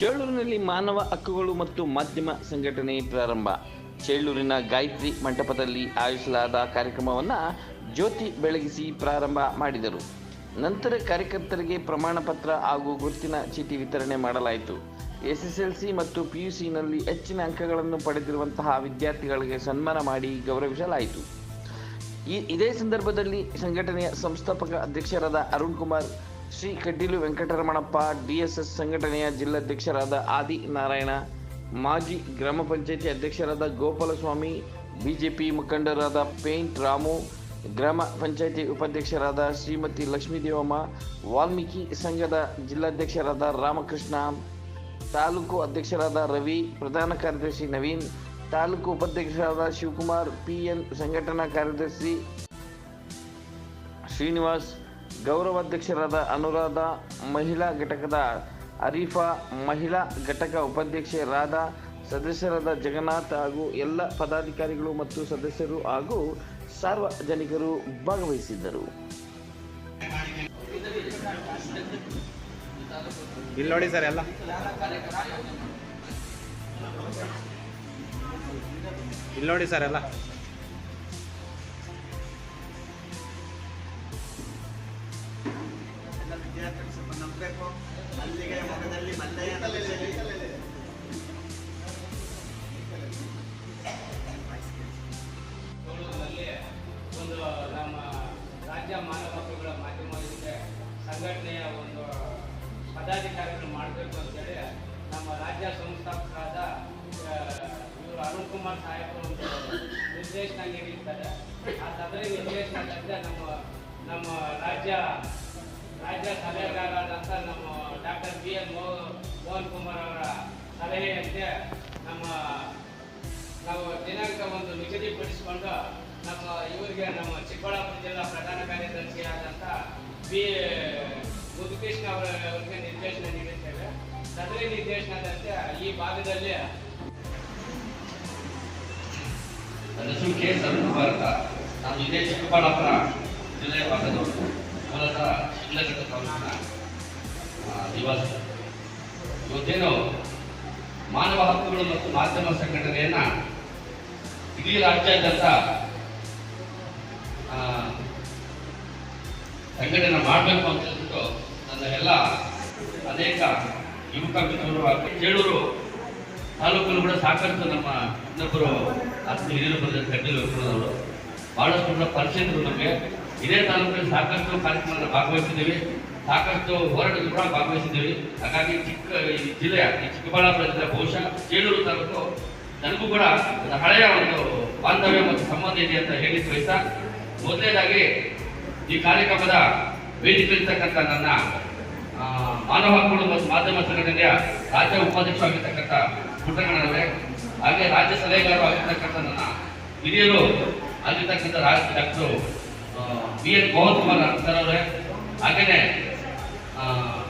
ಚೇಳೂರಿನಲ್ಲಿ ಮಾನವ ಹಕ್ಕುಗಳು ಮತ್ತು ಮಾಧ್ಯಮ ಸಂಘಟನೆ ಪ್ರಾರಂಭ. ಚೇಳೂರಿನ ಗಾಯತ್ರಿ ಮಂಟಪದಲ್ಲಿ ಆಯೋಜಿಸಲಾದ ಕಾರ್ಯಕ್ರಮವನ್ನು ಜ್ಯೋತಿ ಬೆಳಗಿಸಿ ಪ್ರಾರಂಭ ಮಾಡಿದರು. ನಂತರ ಕಾರ್ಯಕರ್ತರಿಗೆ ಪ್ರಮಾಣ ಪತ್ರ ಹಾಗೂ ಗುರುತಿನ ಚೀಟಿ ವಿತರಣೆ ಮಾಡಲಾಯಿತು. ಎಸ್ಎಸ್ಎಲ್ಸಿ ಮತ್ತು ಪಿಯುಸಿನಲ್ಲಿ ಹೆಚ್ಚಿನ ಅಂಕಗಳನ್ನು ಪಡೆದಿರುವಂತಹ ವಿದ್ಯಾರ್ಥಿಗಳಿಗೆ ಸನ್ಮಾನ ಮಾಡಿ ಗೌರವಿಸಲಾಯಿತು. ಇದೇ ಸಂದರ್ಭದಲ್ಲಿ ಸಂಘಟನೆಯ ಸಂಸ್ಥಾಪಕ ಅಧ್ಯಕ್ಷರಾದ ಅರುಣ್ ಕುಮಾರ್, ಶ್ರೀ ಕಡ್ಡಿಲು ವೆಂಕಟರಮಣಪ್ಪ, ಡಿಎಸ್ಎಸ್ ಸಂಘಟನೆಯ ಜಿಲ್ಲಾಧ್ಯಕ್ಷರಾದ ಆದಿ ನಾರಾಯಣ, ಮಾಜಿ ಗ್ರಾಮ ಪಂಚಾಯಿತಿ ಅಧ್ಯಕ್ಷರಾದ ಗೋಪಾಲಸ್ವಾಮಿ, ಬಿಜೆಪಿ ಮುಖಂಡರಾದ ಪೇಂಟ್ ರಾಮು, ಗ್ರಾಮ ಪಂಚಾಯಿತಿ ಉಪಾಧ್ಯಕ್ಷರಾದ ಶ್ರೀಮತಿ ಲಕ್ಷ್ಮೀದೇವಮ್ಮ, ವಾಲ್ಮೀಕಿ ಸಂಘದ ಜಿಲ್ಲಾಧ್ಯಕ್ಷರಾದ ರಾಮಕೃಷ್ಣ, ತಾಲೂಕು ಅಧ್ಯಕ್ಷರಾದ ರವಿ, ಪ್ರಧಾನ ಕಾರ್ಯದರ್ಶಿ ನವೀನ್, ತಾಲೂಕು ಉಪಾಧ್ಯಕ್ಷರಾದ ಶಿವಕುಮಾರ್, ಪಿಎನ್ ಸಂಘಟನಾ ಕಾರ್ಯದರ್ಶಿ ಶ್ರೀನಿವಾಸ್, ಗೌರವಾಧ್ಯಕ್ಷರಾದ ಅನುರಾಧ, ಮಹಿಳಾ ಘಟಕದ ಅರೀಫಾ, ಮಹಿಳಾ ಘಟಕ ಉಪಾಧ್ಯಕ್ಷೆ ರಾಧಾ, ಸದಸ್ಯರಾದ ಜಗನ್ನಾಥ್ ಹಾಗೂ ಎಲ್ಲ ಪದಾಧಿಕಾರಿಗಳು ಮತ್ತು ಸದಸ್ಯರು ಹಾಗೂ ಸಾರ್ವಜನಿಕರು ಭಾಗವಹಿಸಿದ್ದರು. ಇಲ್ಲಿ ನೋಡಿ ಸರ್, ಎಲ್ಲ ಇಲ್ಲಿ ನೋಡಿ ಸರ್, ಎಲ್ಲ ಒಂದು ನಮ್ಮ ರಾಜ್ಯ ಮಾನವ ಹಕ್ಕುಗಳ ಮಾಧ್ಯಮ ಸಂಘಟನೆಯ ಒಂದು ಪದಾಧಿಕಾರಿಗಳು ಮಾಡಬೇಕು ಅಂತೇಳಿ ನಮ್ಮ ರಾಜ್ಯ ಸಂಸ್ಥಾಪಕರಾದ ಇವರು ಅರುಣ್ ಕುಮಾರ್ ಸಾಹೇಬರು ಒಂದು ನಿರ್ದೇಶನ ನೀಡಿರ್ತಾರೆ. ಅದರ ನಿರ್ದೇಶನದಂತೆ ನಮ್ಮ ರಾಜ್ಯ ಸಲಹೆಗಾರರಾದಂಥ ನಮ್ಮ ಡಾಕ್ಟರ್ ಬಿ.ಎನ್. ಮೋಹನ್ ಕುಮಾರ್ ಅವರ ಸಲಹೆಯಂತೆ ನಾವು ದಿನಾಂಕ ಒಂದು ನಿಗದಿಪಡಿಸಿಕೊಂಡು ಇವರಿಗೆ ನಮ್ಮ ಚಿಕ್ಕಬಳ್ಳಾಪುರ ಜಿಲ್ಲಾ ಪ್ರಧಾನ ಕಾರ್ಯದರ್ಶಿಯಾದಂಥ ಬಿ. ಮುದುಕೃಷ್ಣ ಅವರಿಗೆ ನಿರ್ದೇಶನ ನೀಡುತ್ತೇವೆ. ಸದರಿ ನಿರ್ದೇಶನದಂತೆ ಈ ಭಾಗದಲ್ಲಿ ನನ್ನ ಹೆಸರು ಕೆ. ಅರುಣ್ ಅಂತ. ನಾನು ಇದೇ ಚಿಕ್ಕಬಳ್ಳಾಪುರ ಜಿಲ್ಲೆಯ ಭಾಗದವರು. ಮೂಲತಃ ಶಿಡ್ಲಘಟ್ಟ ತಾಲೂಕಿನ ನಿವಾಸ. ಇವತ್ತೇನು ಮಾನವ ಹಕ್ಕುಗಳು ಮತ್ತು ಮಾಧ್ಯಮ ಸಂಘಟನೆಯನ್ನ ಇಡೀ ರಾಜ್ಯಾದ್ಯಂತ ಸಂಘಟನೆ ಮಾಡಬೇಕು ಅಂತ ಹೇಳ್ಬಿಟ್ಟು ನನ್ನ ಎಲ್ಲ ಅನೇಕ ಯುವಕ ಮಿತ್ರರು ಚೇಳೂರು ತಾಲೂಕಲ್ಲೂ ಕೂಡ ಸಾಕಷ್ಟು ನಮ್ಮ ಇನ್ನೊಬ್ಬರು ಹಿರಿಯರು ಬಂದ ಕಡ್ಡಿಲು ಅವರು ಬಹಳಷ್ಟು ಕೂಡ ಪರಿಚಯರು ನಮಗೆ. ಇದೇ ತಾಲೂಕಿನಲ್ಲಿ ಸಾಕಷ್ಟು ಕಾರ್ಯಕ್ರಮಗಳನ್ನು ಭಾಗವಹಿಸಿದ್ದೀವಿ, ಸಾಕಷ್ಟು ಹೋರಾಟಗಳು ಕೂಡ ಭಾಗವಹಿಸಿದ್ದೀವಿ. ಹಾಗಾಗಿ ಜಿಲ್ಲೆಯ ಚಿಕ್ಕಬಳ್ಳಾಪುರ ಜಿಲ್ಲೆ ಬಹುಶಃ ಚೇಳೂರು ತಾಲೂಕು ನನಗೂ ಕೂಡ ಹಳೆಯ ಒಂದು ಬಾಂಧವ್ಯ ಮತ್ತು ಸಂಬಂಧ ಇದೆ ಅಂತ ಹೇಳಿ ಬಯಸ, ಮೊದಲನೇದಾಗಿ ಈ ಕಾರ್ಯಕ್ರಮದ ವೇದಿಕೆಯಿರ್ತಕ್ಕಂಥ ನನ್ನ ಮಾನವ ಹಕ್ಕುಗಳು ಮತ್ತು ಮಾಧ್ಯಮ ಸಂಘಟನೆಯ ರಾಜ್ಯ ಉಪಾಧ್ಯಕ್ಷರಾಗಿರ್ತಕ್ಕಂಥ ಪುಟ್ಟಣ್ಣನವರೇ, ಹಾಗೆ ರಾಜ್ಯ ಸಲಹೆಗಾರರು ಆಗಿರ್ತಕ್ಕಂಥ ನನ್ನ ಹಿರಿಯರು ಆಗಿರ್ತಕ್ಕಂಥ doctor BN. Mohan Kumar sir ಅವರೇ, ಹಾಗೆಯೇ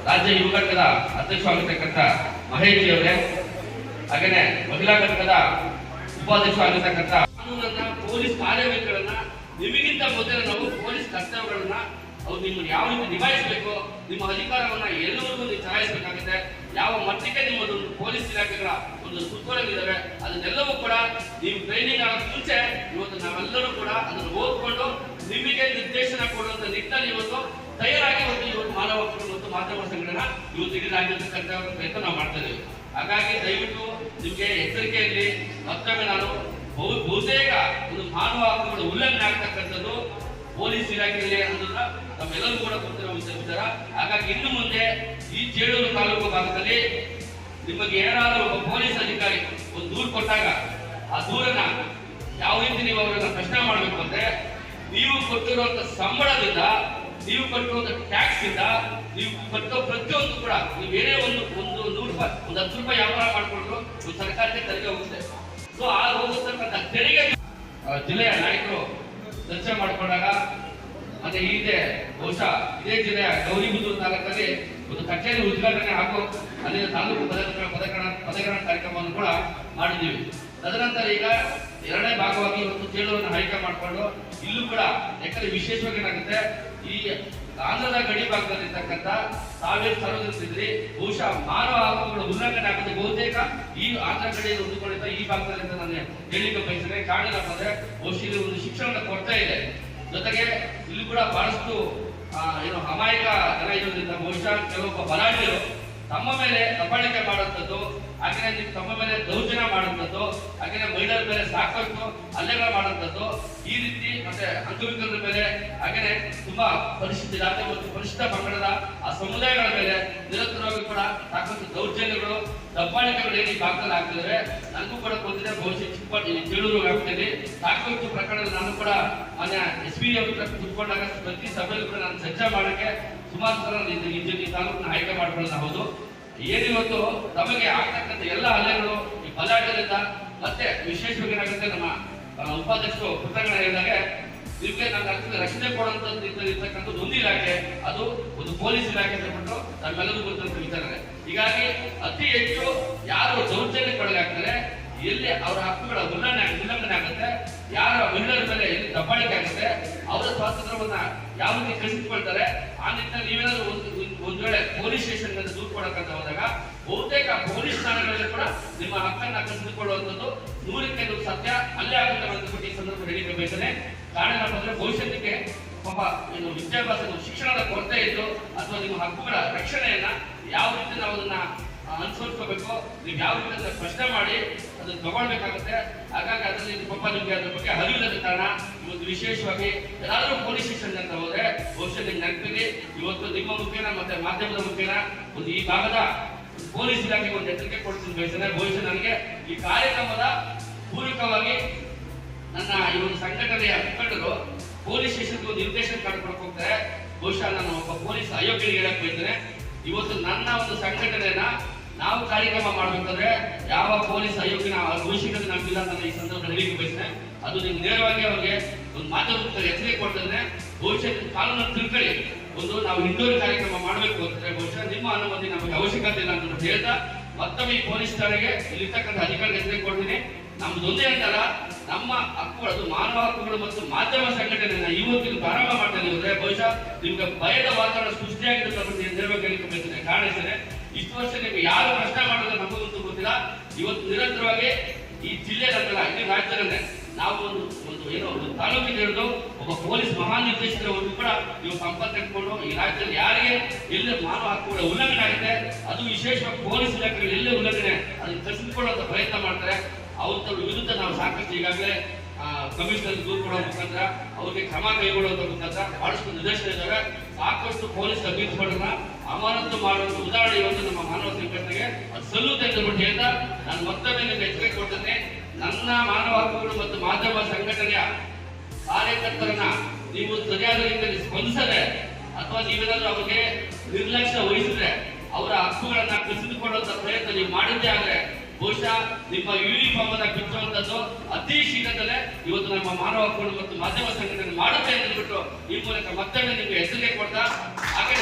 ರಾಜ್ಯ ಯುವ ಘಟಕದ ಅಧ್ಯಕ್ಷರಾಗಿರ್ತಕ್ಕಂಥ ಮಹೇಶ್ ಅವರೇ, ಹಾಗೆಯೇ ಮಹಿಳಾ ಘಟಕದ ಉಪಾಧ್ಯಕ್ಷರಾಗಿರ್ತಕ್ಕಂಥ ಕಾನೂನನ್ನ, ಪೊಲೀಸ್ ಕಾರ್ಯವೈಖರನ್ನ, ನಿಮಗಿಂತ ಮೊದಲೇ ನಾವು ಪೊಲೀಸ್ ಕರ್ತವ್ಯಗಳನ್ನ ನಿಮ್ಮನ್ನು ಯಾವ ರೀತಿ ನಿಭಾಯಿಸಬೇಕು, ನಿಮ್ಮ ಅಧಿಕಾರವನ್ನ ಎಲ್ಲವರೆಗೂ ನೀವು ಚಲಾಯಿಸಬೇಕಾಗುತ್ತೆ, ಯಾವ ಮಟ್ಟಿಗೆ ನಿಮ್ಮದು ಪೊಲೀಸ್ ಇಲಾಖೆಗಳ ಒಂದು ಸುತ್ತೋಲೆಗಳಿದ್ದಾವೆ, ಅದನ್ನೆಲ್ಲವೂ ಕೂಡ ನೀವು ಟ್ರೈನಿಂಗ್ ಆಗೋದು ಮುಂಚೆ ಇವತ್ತು ನಾವೆಲ್ಲರೂ ಕೂಡ ಅದನ್ನು ಓದ್ಕೊಂಡು ನಿಮಗೆ ನಿರ್ದೇಶನ ಕೊಡುವಂತ ನಿಟ್ಟಿನಲ್ಲಿ ಇವತ್ತು ತಯಾರಾಗಿ ಇವತ್ತು ಮಾನವ ಹಕ್ಕುಗಳು ಮತ್ತು ಮಾಧ್ಯಮ ಸಂಘಟನೆ ಇವತ್ತು ಇಡೀ ರಾಜ್ಯದ ಪ್ರಯತ್ನ ನಾವು ಮಾಡ್ತಾ ಇದ್ದೀವಿ. ಹಾಗಾಗಿ ದಯವಿಟ್ಟು ನಿಮಗೆ ಎಚ್ಚರಿಕೆಯಲ್ಲಿ ಮತ್ತೊಮ್ಮೆ ನಾನು ಬಹುತೇಕ ಒಂದು ಮಾನವ ಹಕ್ಕುಗಳ ಉಲ್ಲಂಘನೆ ಆಗ್ತಕ್ಕಂಥದ್ದು ಪೊಲೀಸ್ ಇಲಾಖೆಯಲ್ಲಿ ಅನ್ನೋದನ್ನ ನಮ್ಮೆಲ್ಲರೂ ಕೂಡ ಗೊತ್ತಿರೋ ವಿಚಾರ. ಹಾಗಾಗಿ ಇನ್ನು ಮುಂದೆ ಈ ಚೇಳೂರು ತಾಲೂಕು ಭಾಗದಲ್ಲಿ ನಿಮಗೆ ಏನಾದರೂ ಒಬ್ಬ ಪೊಲೀಸ್ ಅಧಿಕಾರಿ ಒಂದು ದೂರು ಕೊಟ್ಟಾಗ ಆ ದೂರನ್ನ ಯಾವ ರೀತಿ ನೀವು ಅವರನ್ನ ಪ್ರಶ್ನೆ ಮಾಡಬೇಕು ಅಂದ್ರೆ, ನೀವು ಕೊಟ್ಟಿರುವಂತ ಸಂಬಳದಿಂದ, ನೀವು ಕಟ್ಟುವಂತ ಟ್ಯಾಕ್ಸ್ ಇಂದ, ನೀವು ಕಟ್ಟೋ ಪ್ರತಿಯೊಂದು ಕೂಡ ನೀವೇನೇ ಒಂದು 100 ರೂಪಾಯಿ, ಒಂದು 10 ರೂಪಾಯಿ ವ್ಯಾಪಾರ ಮಾಡಿಕೊಂಡ್ರು ಸರ್ಕಾರಕ್ಕೆ ತೆರಿಗೆ ಹೋಗುತ್ತೆ. ಸೊ ಆ ಹೋಗತಕ್ಕಂಥ ತೆರಿಗೆ ಜಿಲ್ಲೆಯ ನಾಯಕರು ಚರ್ಚೆ ಮಾಡಿಕೊಂಡಾಗ ಮತ್ತೆ ಇದೆ ಬಹುಶಃ ಇದೇ ಜಿಲ್ಲೆಯ ಗೌರಿಬಿದೂರು ತಾಲೂಕಲ್ಲಿ ಒಂದು ಕಚೇರಿ ಉದ್ಘಾಟನೆ ಹಾಗೂ ಅಲ್ಲಿನ ತಾಲೂಕು ಪದಗ್ರಹಣ ಕಾರ್ಯಕ್ರಮವನ್ನು ಕೂಡ ಮಾಡಿದ್ದೀವಿ. ತದನಂತರ ಈಗ ಎರಡನೇ ಭಾಗವಾಗಿ ಇವತ್ತು ಚೇಳೂರನ್ನು ಆಯ್ಕೆ ಮಾಡಿಕೊಂಡು ಇಲ್ಲೂ ಕೂಡ ಯಾಕಂದ್ರೆ ವಿಶೇಷವಾಗಿ ಏನಾಗುತ್ತೆ, ಈ ಆಂಧ್ರದ ಗಡಿ ಭಾಗದಲ್ಲಿರ್ತಕ್ಕಂಥ ಸಾವಿರ ಸಾರ್ವಜನಿಕರಿದ್ರಿ ಬಹುಶಃ ಮಾನವ ಹಕ್ಕುಗಳ ಉಲ್ಲಂಘನೆ ಆಗುತ್ತೆ ಬಹುತೇಕ ಈ ಆಂಧ್ರ ಗಡಿಯಲ್ಲಿ ಹೊಂದಿಕೊಂಡಿದ್ದ ಈ ಭಾಗದಲ್ಲಿ ಅಂತ ನಾನು ಹೇಳಿಕೆ ಬಯಸ್ತೇನೆ. ಕಾರಣ ಏನಪ್ಪ ಅಂದ್ರೆ ಬಹುಶಃ ಇಲ್ಲಿ ಒಂದು ಶಿಕ್ಷಣದ ಕೊರತೆ ಇದೆ. ಜೊತೆಗೆ ಇಲ್ಲಿ ಕೂಡ ಬಹಳಷ್ಟು ಅಮಾಯಕ ಜನ ಇರೋದ್ರಿಂದ ಬಹುಶಃ ಕೆಲವೊಬ್ಬ ಬಲಾಢ್ಯರು ತಮ್ಮ ಮೇಲೆ ದಬ್ಬಾಳಿಕೆ ಮಾಡುವಂಥದ್ದು, ಹಾಗೆ ತಮ್ಮ ಮೇಲೆ ದೌರ್ಜನ್ಯ ಮಾಡುವಂಥದ್ದು, ಹಾಗೆ ಮಹಿಳೆಯರ ಮೇಲೆ ಸಾಕಷ್ಟು ಹಲ್ಲೆಗಳು ಮಾಡುವಂಥದ್ದು, ಈ ರೀತಿ ಮತ್ತೆ ಅಂಗವಿಕಲರ ಮೇಲೆ ಹಾಗೆ ತುಂಬಾ ಪರಿಶಿಷ್ಟ ಜಾತಿ ಮತ್ತು ಪರಿಶಿಷ್ಟ ಪಂಗಡದ ಆ ಸಮುದಾಯಗಳ ಮೇಲೆ ನಿರಂತರವಾಗಿ ಕೂಡ ಸಾಕಷ್ಟು ದೌರ್ಜನ್ಯಗಳು ದಬ್ಬಾಳಿಕೆಗಳು ಏನು ಈ ಭಾಗದಲ್ಲಿ ಆಗ್ತಿದ್ರೆ ನನಗೂ ಕೂಡ ಗೊತ್ತಿದೆ. ಬಹುಶಃ ಚೇಳೂರು ವ್ಯಾಪ್ತಿಯಲ್ಲಿ ಸಾಕಷ್ಟು ಪ್ರಕರಣ ನಾನು ಕೂಡ ಮಾನ್ಯ SP ಕೂತ್ಕೊಂಡಾಗ ಪ್ರತಿ ಸಭೆಯಲ್ಲಿ ಕೂಡ ನಾನು ಚರ್ಚೆ ಮಾಡಕ್ಕೆ ಸುಮಾರು ಸಲ ಈ ತಾಲೂಕನ್ನ ಆಯ್ಕೆ ಮಾಡ್ಕೊಳ್ಳೋದು ಹೌದು. ಏನಿವತ್ತು ತಮಗೆ ಆಗ್ತಕ್ಕಂಥ ಎಲ್ಲ ಹಲ್ಲೆಗಳು ಈ ಬಲಾಢ್ಯದಿಂದ ಮತ್ತೆ ವಿಶೇಷವಾಗಿ ಏನಾಗುತ್ತೆ ನಮ್ಮ ಉಪಾಧ್ಯಕ್ಷರು ಪುಸ್ತಕಗಳ ಹೇಳಿದಾಗ ಇದಕ್ಕೆ ನಾನು ರಕ್ಷಣೆ ಕೊಡುವಂತದ್ದು ಇರ್ತಕ್ಕಂಥದ್ದು ಒಂದು ಇಲಾಖೆ, ಅದು ಒಂದು ಪೊಲೀಸ್ ಇಲಾಖೆ ಅಂತ ಬಿಟ್ಟು ನಮ್ಮೆಲ್ಲರೂ ಗೊತ್ತಿರುವಂತ ವಿಚಾರ. ಹೀಗಾಗಿ ಅತಿ ಹೆಚ್ಚು ಯಾರು ದೌರ್ಜನ್ಯಕ್ಕೊಳಗಾಗ್ತಾರೆ, ಎಲ್ಲಿ ಅವರ ಹಕ್ಕುಗಳ ಉಲ್ಲಂಘನೆ ಆಗುತ್ತೆ, ಯಾರ ಮಹಿಳೆಯರ ಮೇಲೆ ಎಲ್ಲಿ ದಬ್ಬಾಳಿಕೆ ಆಗುತ್ತೆ, ಅವರ ಸ್ವಾತಂತ್ರ್ಯವನ್ನ ಯಾವ ರೀತಿ ಕಸಿದುಕೊಳ್ತಾರೆ, ಆ ನಿಟ್ಟಿನಲ್ಲಿ ನೀವೇನಾದ್ರೂ ಒಂದು ವೇಳೆ ಪೊಲೀಸ್ ಸ್ಟೇಷನ್ ದೂರು ಕೊಡಕ್ಕಂತ ಹೋದಾಗ ಬಹುತೇಕ ಪೊಲೀಸ್ ಠಾಣೆಗಳಲ್ಲಿ ಕೂಡ ನಿಮ್ಮ ಹಕ್ಕನ್ನ ಕಸಿದುಕೊಳ್ಳುವಂಥದ್ದು 100ಕ್ಕೆ 100 ಸತ್ಯ ಅಲ್ಲೇ ಆಗುತ್ತೆ ಅಂತ ಈ ಸಂದರ್ಭ ಹೇಳಿಕೆ ಬಯಸ್ತೇನೆ. ಕಾರಣ ಏನಂದ್ರೆ ಭವಿಷ್ಯಕ್ಕೆ ಪಾಪ ವಿದ್ಯಾಭ್ಯಾಸ ಶಿಕ್ಷಣದ ಕೊರತೆ ಇದ್ದು ಅಥವಾ ನಿಮ್ಮ ಹಕ್ಕುಗಳ ರಕ್ಷಣೆಯನ್ನ ಯಾವ ರೀತಿ ನಾವು ಅದನ್ನ ಅನುಸರಿಸಬೇಕು, ನೀವು ಯಾವ ರೀತಿ ಪ್ರಶ್ನೆ ಮಾಡಿ ಅದನ್ನ ತಗೊಳ್ಬೇಕಾಗುತ್ತೆ. ಹಾಗಾಗಿ ಅದರಲ್ಲಿ ಪಾಪ ನಿಮ್ಗೆ ಅದ್ರ ಬಗ್ಗೆ ಅರಿವಿಲ್ಲದ ಕಾರಣ ಇವತ್ತು ವಿಶೇಷವಾಗಿ ಯಾರಾದ್ರೂ ಪೊಲೀಸ್ ಸ್ಟೇಷನ್ ಅಂತ ಹೋದ್ರೆ ಬಹುಶಃ ನಿಮ್ಗೆ ನೆನಪಿಗೆ ಇವತ್ತು ನಿಮ್ಮ ಮುಖೇನ ಮತ್ತೆ ಮಾಧ್ಯಮದ ಮುಖೇನ ಒಂದು ಈ ಭಾಗದ ಪೊಲೀಸ್ ಇಲಾಖೆಗೆ ಒಂದು ಎಚ್ಚರಿಕೆ ಕೊಡ್ತೀನಿ ಬಯಸ್ತೇನೆ. ಬಹುಶಃ ನನಗೆ ಈ ಕಾರ್ಯಕ್ರಮದ ಪೂರಕವಾಗಿ ನನ್ನ ಈ ಒಂದು ಸಂಘಟನೆಯ ಮುಖಂಡರು ಪೊಲೀಸ್ ಸ್ಟೇಷನ್ಗೆ ಒಂದು ಇನ್ವಿಟೇಷನ್ ಕಾರ್ಡ್ ಕೊಡಕ್ಕೆ ಹೋಗ್ತಾರೆ. ಬಹುಶಃ ನಾನು ಒಬ್ಬ ಪೊಲೀಸ್ ಆಯೋಗ್ಯರಿಗೆ ಹೇಳಕ್ ಬಯಸ್ತೇನೆ, ಇವತ್ತು ನನ್ನ ಒಂದು ಸಂಘಟನೆಯನ್ನ ನಾವು ಕಾರ್ಯಕ್ರಮ ಮಾಡ್ಬೇಕಂದ್ರೆ ಯಾವ ಪೊಲೀಸ್ ಆಯೋಗ್ಯನ ಅವಶ್ಯಕತೆ ನಮ್ಗಿಲ್ಲ ಅಂತ ಈ ಸಂದರ್ಭದಲ್ಲಿ ಹೇಳಿಕೆ ಬಯಸ್ತೇನೆ. ಅದು ನಿಮ್ಗೆ ನೇರವಾಗಿ ಅವ್ರಿಗೆ ಒಂದು ಮಾಧ್ಯಮದ ಎಚ್ಚರಿಕೆ ಕೊಡ್ತಂದ್ರೆ ಬಹುಶಃ ಕಾನೂನು ತಿಳ್ಕೊಳ್ಳಿ. ಒಂದು ನಾವು ಇಂಡೋರ್ ಕಾರ್ಯಕ್ರಮ ಮಾಡಬೇಕು ಅಂತಂದ್ರೆ ಬಹುಶಃ ನಿಮ್ಮ ಅನುಮತಿ ನಮಗೆ ಅವಶ್ಯಕತೆ ಇಲ್ಲ ಅಂತ ಹೇಳ್ತಾ ಮತ್ತೊಮ್ಮೆ ಈ ಪೊಲೀಸ್ ಠಾಣೆಗೆ ಇಲ್ಲಿರ್ತಕ್ಕಂಥ ಅಧಿಕಾರಿಗೆ ಎಚ್ಚರಿಕೆ ಕೊಡ್ತೀನಿ. ನಮ್ದೊಂದೇ ಅಂತಲ್ಲ, ನಮ್ಮ ಹಕ್ಕುಗಳು, ಅದು ಮಾನವ ಹಕ್ಕುಗಳು ಮತ್ತು ಮಾಧ್ಯಮ ಸಂಘಟನೆಯನ್ನ ಇವತ್ತಿನ ಪ್ರಾರಂಭ ಮಾಡ್ತಾ ಇದ್ರೆ ಬಹುಶಃ ನಿಮ್ಗೆ ಭಯದ ವಾತಾವರಣ ಸೃಷ್ಟಿಯಾಗಿದೆ ನೇರವಾಗಿ ಹೇಳಿಕೆ ಬಯಸ್ತೇನೆ. ಕಾರಣ ಇರ್ತದೆ ಇಷ್ಟು ವರ್ಷ ನಿಮ್ಗೆ ಯಾರು ಪ್ರಶ್ನೆ ಮಾಡೋದು ನಮಗಂತೂ ಗೊತ್ತಿಲ್ಲ. ಇವತ್ತು ನಿರಂತರವಾಗಿ ಈ ಜಿಲ್ಲೆಯಲ್ಲ ಇಡೀ ರಾಜ್ಯದಲ್ಲೇ ನಾವು ಒಂದು ತಾಲೂಕಿಗೆ ಹಿಡಿದು ಒಬ್ಬ ಪೊಲೀಸ್ ಮಹಾನಿರ್ದೇಶಕರವರೆಗೂ ಕೂಡ ನೀವು ಸಂಪರ್ಕ ಇಟ್ಕೊಂಡು ಈ ರಾಜ್ಯದಲ್ಲಿ ಯಾರಿಗೆ ಎಲ್ಲಿ ಮಾನವ ಹಕ್ಕುಗಳ ಉಲ್ಲಂಘನೆ ಆಗುತ್ತೆ, ಅದು ವಿಶೇಷವಾಗಿ ಪೊಲೀಸ್ ಇಲಾಖೆಗಳು ಎಲ್ಲೇ ಉಲ್ಲಂಘನೆ ಅದನ್ನು ಕಸಿದುಕೊಳ್ಳುವಂತ ಪ್ರಯತ್ನ ಮಾಡ್ತಾರೆ. ಅವ್ರ ವಿರುದ್ಧ ನಾವು ಸಾಕಷ್ಟು ಈಗಾಗಲೇ ಕಮಿಷನರ್ ದೂರು ಕೊಡೋ ಮುಖಾಂತರ ಅವ್ರಿಗೆ ಕ್ರಮ ಕೈಗೊಳ್ಳುವಂತ ಮುಖಾಂತರ ಬಹಳಷ್ಟು ನಿದರ್ಶನ ಇದ್ದಾವೆ. ಸಾಕಷ್ಟು ಪೊಲೀಸ್ ಅಭ್ಯರ್ಥಿಗಳನ್ನ ಅಮಾನತು ಮಾಡುವಂತ ಉದಾಹರಣೆ ಇವತ್ತು ನಮ್ಮ ಮಾನವ ಸಂಘಟನೆಗೆ ಅದು ಸಲ್ಲುತ್ತೆ ಅಂತ ಬಿಟ್ಟು ಹೇಳ್ತಾ ನಾನು ಮತ್ತೊಮ್ಮೆ ನಿಮಗೆ ಎಚ್ಚರಿಕೆ ಕೊಡ್ತೇನೆ. ನನ್ನ ಮಾನವ ಹಕ್ಕುಗಳು ಮತ್ತು ಮಾಧ್ಯಮ ಸಂಘಟನೆಯ ಕಾರ್ಯಕರ್ತರನ್ನ ನೀವು ಸರಿಯಾದ ರೀತಿಯಲ್ಲಿ ಸ್ಪಂದಿಸದೆ ಅಥವಾ ನೀವೇನಾದ್ರೂ ಅವರಿಗೆ ನಿರ್ಲಕ್ಷ್ಯ ವಹಿಸಿದ್ರೆ ಅವರ ಹಕ್ಕುಗಳನ್ನ ಕಸಿದುಕೊಳ್ಳುವಂತ ಪ್ರಯತ್ನ ನೀವು ಮಾಡಿದ್ದೇ ಆದ್ರೆ ಬಹುಶಃ ನಿಮ್ಮ ಯೂನಿಫಾರ್ಮ್ ಅನ್ನ ಬಿಚ್ಚುವಂತದ್ದು ಅತಿ ಶೀಘ್ರದಲ್ಲೇ ಇವತ್ತು ನಮ್ಮ ಮಾನವ ಹಕ್ಕುಗಳು ಮತ್ತು ಮಾಧ್ಯಮ ಸಂಘಟನೆ ಮಾಡುತ್ತೆ ಅಂತ ಬಿಟ್ಟು ಈ ಮೂಲಕ ಮತ್ತೊಮ್ಮೆ ನಿಮಗೆ ಎಚ್ಚರಿಕೆ ಕೊಡ್ತಾ ಹಾಗೆ